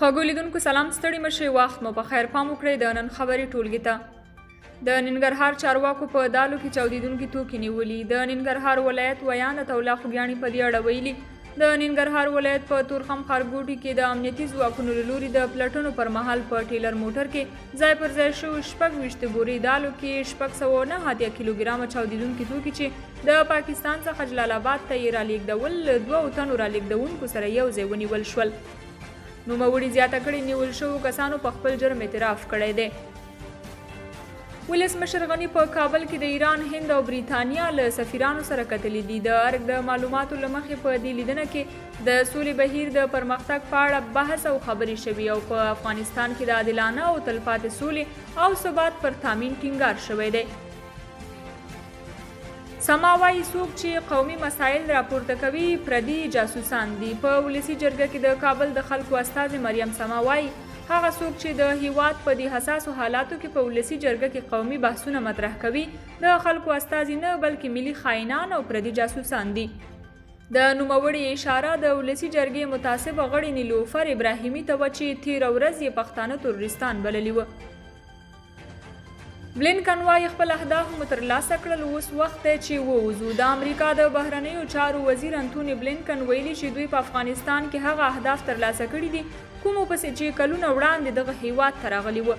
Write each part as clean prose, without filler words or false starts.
خوږو لیدونکو سلام، ستړي مشئ، وخت مو په خیر. پام وکړئ د نن خبرې ټولګي ته. د ننګرهار چارواکو په دالو کې چاودیدونکي توکي نیولي. د ننګرهار ولایت ویان تولا خوږیاڼي په دې اړه ویلي. د ننګرهار ولایت په تورخم ښارګوټي کې د امنیتي ځواکونو له لوري د پلټنو پر مهال په ټیلر موټر کې ځای پر ځای شوي 26 بورې دالو کې 609 کیلوګرامه چاودیدونکي توکي چې د پاکستان څخه جلال آباد ته یې رالیږدول له 2 تنو رالیږدونکو سره یو ځای ونیول شول. نوموړي زیاته کړې نیول شوو کسانو په خپل جرم اعتراف کړی دی. ولسمشر غني په کابل کې د ایران، هند او بریتانیا له سفیرانو سره کتلي دي. د ارګ د معلوماتو له مخې په دې لیدنه کې د سولې بهیر د پرمختګ په اړه بحث او خبرې شوي او په افغانستان کې د عادلانه او تلپاتې سولې او ثبات پر تامین ټینګار شوی دی. سما وایي څوک چې قومي مسایل راپورته کوي پردي جاسوسان دي. په ولسي جرګه کې د کابل د خلکو استازي مریم سما وایي هغه څوک چې د هیواد په دې حساسو حالاتو کې په ولسي جرګه کې قومي بحثونه مطرح کوي د خلکو استازي نه بلکې ملي خائنان او پردي جاسوسان دي. د نوموړي اشاره د ولسي جرګې متعصبه غړي نیلوفر ابراهیمي ته وه چې تېره ورځ یې پښتانه تروریستان بللي وه. بلینکن وایي خپل اهداف مو ترلاسه کړل، اوس وخت دی چې ووځو. د امریکا د بهرنیو چارو وزیر انتوني بلینکن ویلي چې دوی په افغانستان کې هغه اهداف ترلاسه کړي دي کومو پسې چې کلونه وړاندې دغه هیواد ته راغلي وه.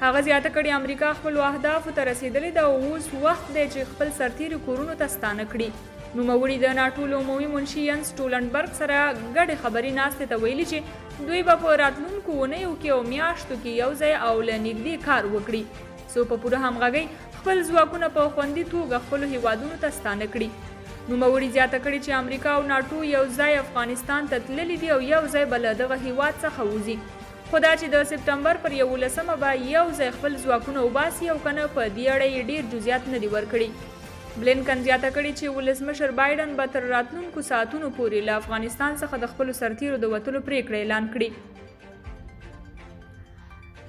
هغه زیاته کړي امریکا خپلو اهدافو ته رسېدلې ده او اوس وخت دی چې خپل سرتیري کورونو ته ستانه کړي. نوموړي د ناټو له عمومي منشي ینس سټولنبرګ سره ګډې خبري ناستې ته ویلي چې دوی به په راتلونکو اونیو کې او میاشتو کې یو ځای او له نږدې کار وکړي څو په پوره همغږۍ خپل ځواکونه په خوندي توګه خپلو هیوادونو ته ستانه کړي. نوموړي زیاته کړي چې امریکا او ناټو یو ځای افغانستان ته تللي دي او یو ځای به له دغه هیواد څخه وځي، خو دا چې د سپتمبر پر 11 به یو ځای خپل ځواکونه وباسي او کنه په دې اړه یې ډیر جزئیات نه دي ورکړي. بلینکن زیاته کړي چې ولسمشر بایډن به تر راتلونکو ساعتونو پورې له افغانستان څخه د خپلو سرتیرو د وتلو پریکړه اعلان کړي.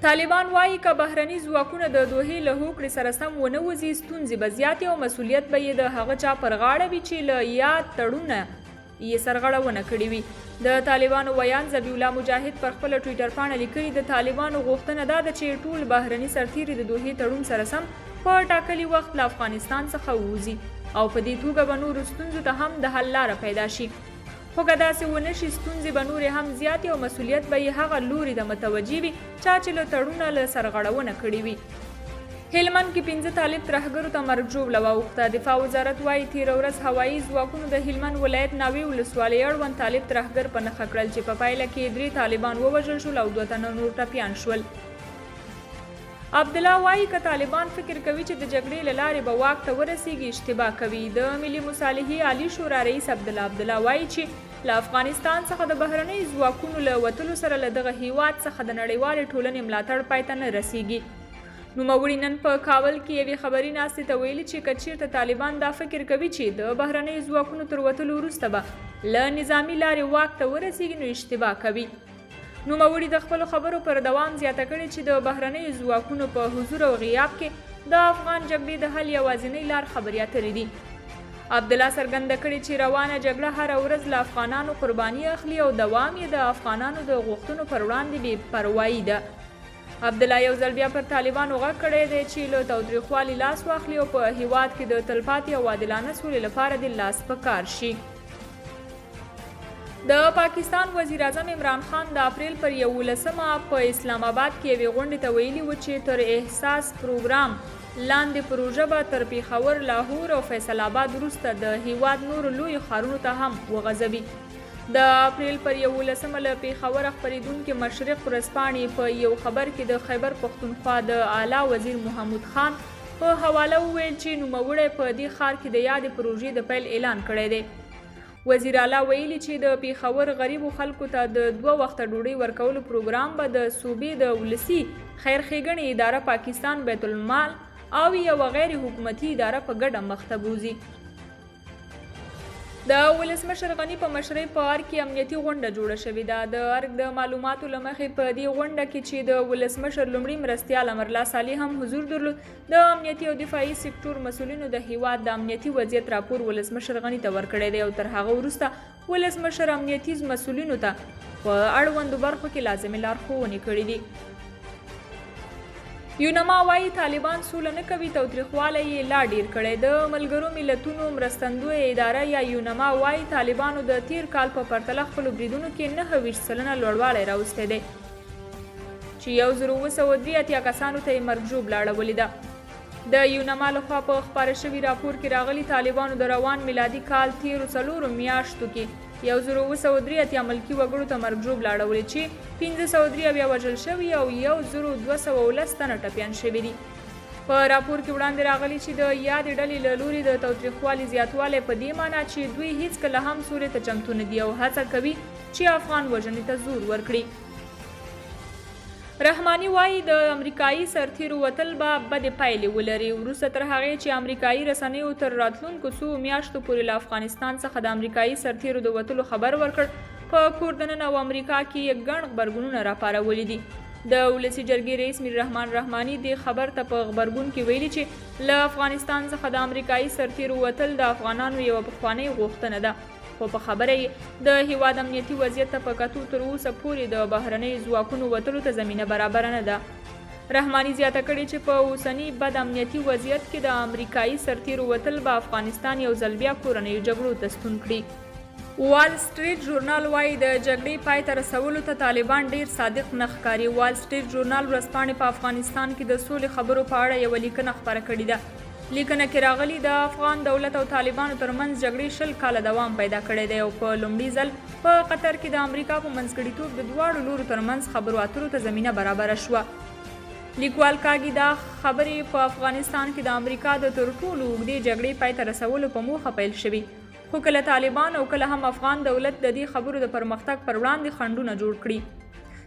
طالبان وایي که بهرني ځواکونه د دوحې له هوکړې سره سم ونه وځي ستونزې به زیاتې او مسؤلیت به یې د هغه چا پر غاړه وي چې له یاد تړونه یې سرغړونه کړې وي. د طالبانو ویان ذبیح الله مجاهد پر خپله ټویټر پاڼه لیکلي د طالبانو غوښتنه دا ده چې ټول بهرني سرتیري د دوحې تړون سره سم په ټاکلي وخت له افغانستان څخه ووځي او په دې توګه به نورو ستونزو ته هم د حل لاره پیدا شي. خو که داسې ونه شي ستونزې به نورې هم زیاتې او مسؤلیت به یې هغه لوري ته متوجه وي چا چې له تړونه له سرغړونه کړې وي. هلمند کې 15 طالب ترهګرو ته مرګ ژوبله واوښته. دفاع وزارت وایي تېره ورځ هوایي ځواکونو د هلمند ولایت ناوې ولسوالۍ اړوند طالب ترهګر په نښه کړل چې په پایله کې 3 طالبان ووژل شول او 2 تنه نور ټپیان شول. عبدالله وایي که طالبان فکر کوي چې د جګړې له لارې به واک ته ورسیږي اشتباه کوي. د ملي مصالحې عالي شورا رئیس عبدالله وایي چې له افغانستان څخه د بهرنۍ ځواکونو له وتلو سره له دغه هیواد څخه د نړیوالې ټولنې ملاتړ پای ته نه رسیږي. نوموړي نن په کابل کې یوې خبري ناستې ته ویلي چې که چیرته طالبان دا فکر کوي چې د بهرنۍ ځواکونو تر وتلو وروسته به له نظامي لارې واک ته ورسیږي نو اشتباه کوي. نوموړي د خپلو خبرو پر دوام زیاته کړې چې د بهرنیو ځواکونو په حضور او غیاب کې د افغان جګړې د حل یوازینۍ لار خبرې اترې دي. عبدالله څرګنده کړې چې روانه جګړه هره ورځ له افغانانو قرباني اخلي او دوام یې د افغانانو د غوښتنو پر وړاندې بې پروایي ده. عبدالله یو ځل بیا پر طالبانو غږ کړی دی چې له تاوتریخوالي لاس واخلي او په هیواد کې د تلپاتې او عادلانه سولې لپاره د لاس په کار شي. د پاکستان وزیر اعظم عمران خان د اپریل پر 11 په اسلام آباد کې یوې غونډې ته ویلي و چې تر احساس پروګرام لاندې پروژه به تر پیښور، لاهور او فیصل آباد وروسته د هیواد نورو لویو ښارونو ته هم وغځوي. د اپریل پر 11 له پیښوره خپرېدونکي مشرق ورځپاڼې په یو خبر کې د خیبر پښتونخوا د اعلی وزیر محمود خان په حواله وویل چې نوموړی په دې ښار کې د یادې پروژې د پیل اعلان کړی دی. وزیر اعلی ویلي چې د پیښور غریبو خلکو ته د 2 وخته ډوډۍ ورکولو پروګرام به د صوبې د ولسي خیر ښېګڼې اداره پاکستان بیت المال او یوه غیر حکومتي اداره په ګډه مخ ته بوځي. د ولسمشر غني په مشرۍ په ارګ کې امنیتي غونډه جوړه شوې ده. د ارګ د معلوماتو له مخې په دې غونډه کې چې د ولسمشر لومړي مرستیال امرالله صالح هم حضور درلود، د امنیتي او دفاعي سکتور مسؤلینو د هیواد د امنیتي وضعیت راپور ولسمشر غني ته ورکړی دی او تر هغه وروسته ولسمشر امنیتي مسؤلینو ته په اړوندو برخو کې لازمې لارښوونې کړې دي. یونما وایي طالبان سوله نه کوي، تاوتریخوالی یې لا ډیر کړی. د ملګرو ملتونو مرستندویه اداره یا یونما وایي طالبانو د تیر کال په پرتله خپلو بریدونو کې 29% لوړوالی راوستی دی چې 1983 کسانو ته یې مرګ ژوبله اړولې ده. د یونما لخوا په خپاره شوي راپور کې راغلي طالبانو د روان میلادي کال تیرو 4 میاشتو کې 1983 ملکي وګړو ته مرګ ژوبله اړولې چې 503 وژل شوي او 1210 تنه ټپیان شوي دي. په راپور کې وړاندې راغلي چې د یادې ډلې له لوري د تاوتریخوالي زیاتوالی په دې معنی چې دوی هیڅکله هم سولې ته چمتو نه دي او هڅه کوي چې افغان وژنې ته زور ورکړي. رحماني وایي د امریکایي سرتیرو وتل به بدې پایلې ولري، وروسته تر هغې چې امریکایي رسنیو تر راتلونکو څو میاشتو پورې له افغانستان څخه د امریکایي سرتیرو د وتلو خبر ورکړ. په کور دننه او امریکا کې یې ګڼ غبرګونونه راپارولي دي. د ولسي جرګې رئیس میر رحمان رحماني دې خبر ته په غبرګون کې ویلي چې له افغانستان څخه د امریکایي سرتیرو وتل د افغانانو یوه پخوانۍ غوښتنه ده، خو په خبره یې د هیواد امنیتي وضعیت ته په کتو تر اوسه پورې د بهرنیو ځواکونو وتلو ته زمینه برابره نه ده. رحماني زیاته کړې چې په اوسني بد امنیتي وضعیت کې د امریکایي سرتیرو وتل به افغانستان یو ځل بیا کورنیو جګړو ته ستون کړي. وال سټریټ ژورنال وایي د جګړې پای ته رسولو ته طالبان ډیر صادق نه ښکاري. وال سټریټ ژورنال ورځپاڼې په افغانستان کې د سولې خبرو په اړه یوه لیکنه خپره کړې ده. لیکنه کې راغلي د افغان دولت او طالبانو ترمنځ جګړې 20 کاله دوام پیدا کړی دی او په لومړي ځل په قطر کې د امریکا په منځګړیتوب د دواړو لورو ترمنځ خبرو اترو ته زمینه برابره شوه. لیکوال کاږي دا خبرې په افغانستان کې د امریکا د تر ټولو اوږدې جګړې پای ته رسولو په موخه پیل شوي، خو کله طالبان او کله هم افغان دولت د دې خبرو د پرمختګ پر وړاندې خنډونه جوړ کړي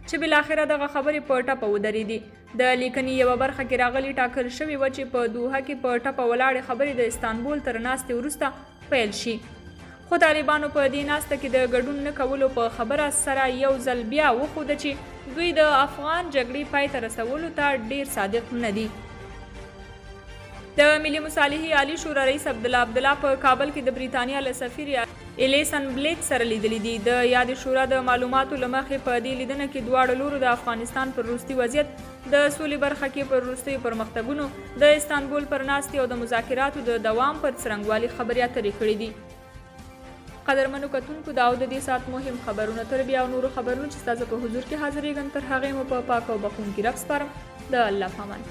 چې بالاخره دغه خبرې په ټپه ودرېدې. د لیکنې یوه برخه کې راغلي ټاکل شوې وه چې په دوحه کې په ټپه ولاړې خبرې د استانبول تر ناستې وروسته پیل شي، خو طالبانو په دې ناسته کې د ګډون نه کولو په خبره سره یو ځل بیا وښوده چې دوی د افغان جګړې پای ته رسولو ته ډیر صادق نه دي. د ملي مصالحې عالی شورا رئیس عبدالله په کابل کې د بریتانیا له سفیر الیسن بلیک سره لیدلي دي. د یادې شورا د معلوماتو له مخې په دې لیدنه کې دواړو لورو د افغانستان پر وروستي وضعیت، د سولې برخه کې پر وروستیو پرمختګونو، د استانبول پر ناستې او د مذاکراتو د دوام پر څرنګوالي خبرې اترې کړې دي. قدرمنو کتونکو دا او د دې ساعت مهم خبرونه تر بیا او نورو خبرونو چې ستاسو په حضور کې حاضرېږم تر هغې مو په پاک او بخښونکي رب سپارم. د الله په امان.